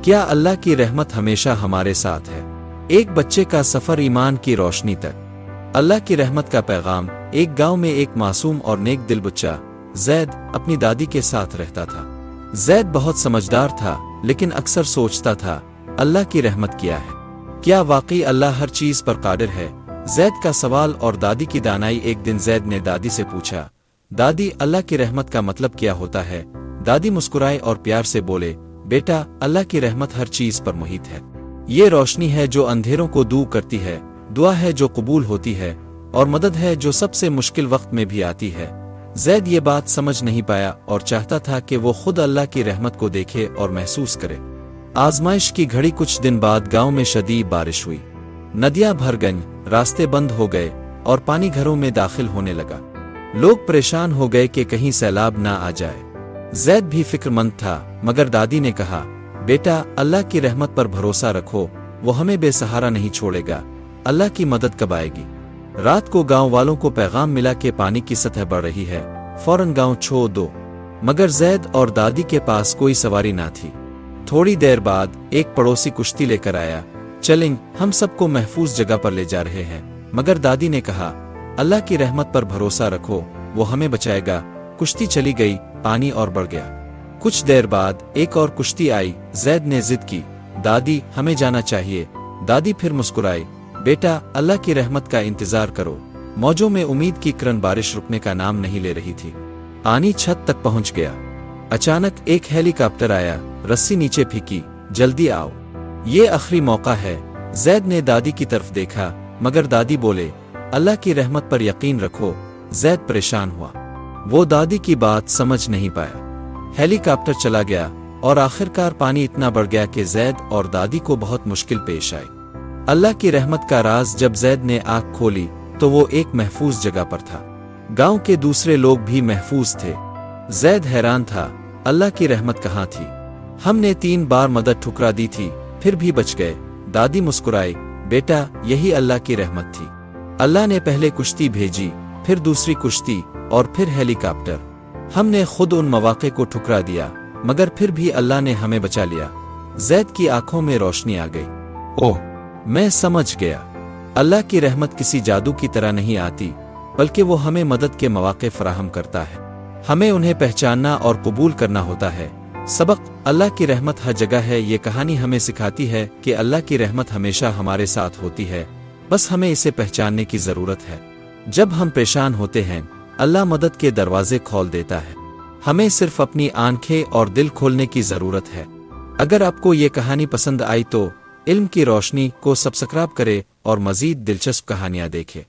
کیا اللہ کی رحمت ہمیشہ ہمارے ساتھ ہے؟ ایک بچے کا سفر ایمان کی روشنی تک۔ اللہ کی رحمت کا پیغام۔ ایک گاؤں میں ایک معصوم اور نیک دل بچہ زید اپنی دادی کے ساتھ رہتا تھا۔ زید بہت سمجھدار تھا، لیکن اکثر سوچتا تھا، اللہ کی رحمت کیا ہے؟ کیا واقعی اللہ ہر چیز پر قادر ہے؟ زید کا سوال اور دادی کی دانائی۔ ایک دن زید نے دادی سے پوچھا، دادی، اللہ کی رحمت کا مطلب کیا ہوتا ہے؟ دادی مسکرائے اور پیار سے بولے، بیٹا، اللہ کی رحمت ہر چیز پر محیط ہے۔ یہ روشنی ہے جو اندھیروں کو دور کرتی ہے، دعا ہے جو قبول ہوتی ہے، اور مدد ہے جو سب سے مشکل وقت میں بھی آتی ہے۔ زید یہ بات سمجھ نہیں پایا اور چاہتا تھا کہ وہ خود اللہ کی رحمت کو دیکھے اور محسوس کرے۔ آزمائش کی گھڑی۔ کچھ دن بعد گاؤں میں شدید بارش ہوئی، ندیاں بھر گئیں، راستے بند ہو گئے اور پانی گھروں میں داخل ہونے لگا۔ لوگ پریشان ہو گئے کہ کہیں سیلاب نہ آ جائے۔ زید بھی فکر مند تھا، مگر دادی نے کہا، بیٹا، اللہ کی رحمت پر بھروسہ رکھو، وہ ہمیں بے سہارا نہیں چھوڑے گا۔ اللہ کی مدد کب آئے گی؟ رات کو گاؤں والوں کو پیغام ملا کہ پانی کی سطح بڑھ رہی ہے، فوراً گاؤں چھوڑ دو۔ مگر زید اور دادی کے پاس کوئی سواری نہ تھی۔ تھوڑی دیر بعد ایک پڑوسی کشتی لے کر آیا۔ چلیں، ہم سب کو محفوظ جگہ پر لے جا رہے ہیں۔ مگر دادی نے کہا، اللہ کی رحمت پر بھروسہ رکھو، وہ ہمیں بچائے گا۔ کشتی چلی گئی، پانی اور بڑھ گیا۔ کچھ دیر بعد ایک اور کشتی آئی۔ زید نے ضد کی، دادی، ہمیں جانا چاہیے۔ دادی پھر مسکرائی، بیٹا، اللہ کی رحمت کا انتظار کرو۔ موجوں میں امید کی کرن۔ بارش رکنے کا نام نہیں لے رہی تھی۔ پانی چھت تک پہنچ گیا۔ اچانک ایک ہیلی کاپٹر آیا، رسی نیچے پھینکی، جلدی آؤ، یہ آخری موقع ہے۔ زید نے دادی کی طرف دیکھا، مگر دادی بولے، اللہ کی رحمت پر یقین رکھو۔ زید پریشان ہوا، وہ دادی کی بات سمجھ نہیں پایا۔ ہیلی کاپٹر چلا گیا اور آخرکار پانی اتنا بڑھ گیا کہ زید اور دادی کو بہت مشکل پیش آئی۔ اللہ کی رحمت کا راز۔ جب زید نے آنکھ کھولی تو وہ ایک محفوظ جگہ پر تھا۔ گاؤں کے دوسرے لوگ بھی محفوظ تھے۔ زید حیران تھا، اللہ کی رحمت کہاں تھی؟ ہم نے 3 بار مدد ٹھکرا دی تھی، پھر بھی بچ گئے۔ دادی مسکرائی، بیٹا، یہی اللہ کی رحمت تھی۔ اللہ نے پہلے کشتی بھیجی، پھر دوسری کشتی اور پھر ہیلی کاپٹر۔ ہم نے خود ان مواقع کو ٹھکرا دیا، مگر پھر بھی اللہ نے ہمیں بچا لیا۔ زید کی آنکھوں میں روشنی آ گئی۔ اوہ، میں سمجھ گیا، اللہ کی رحمت کسی جادو کی طرح نہیں آتی، بلکہ وہ ہمیں مدد کے مواقع فراہم کرتا ہے۔ ہمیں انہیں پہچاننا اور قبول کرنا ہوتا ہے۔ سبق: اللہ کی رحمت ہر جگہ ہے۔ یہ کہانی ہمیں سکھاتی ہے کہ اللہ کی رحمت ہمیشہ ہمارے ساتھ ہوتی ہے، بس ہمیں اسے پہچاننے کی ضرورت ہے۔ جب ہم پریشان ہوتے ہیں، اللہ مدد کے دروازے کھول دیتا ہے۔ ہمیں صرف اپنی آنکھیں اور دل کھولنے کی ضرورت ہے۔ اگر آپ کو یہ کہانی پسند آئی تو علم کی روشنی کو سبسکرائب کرے اور مزید دلچسپ کہانیاں دیکھے۔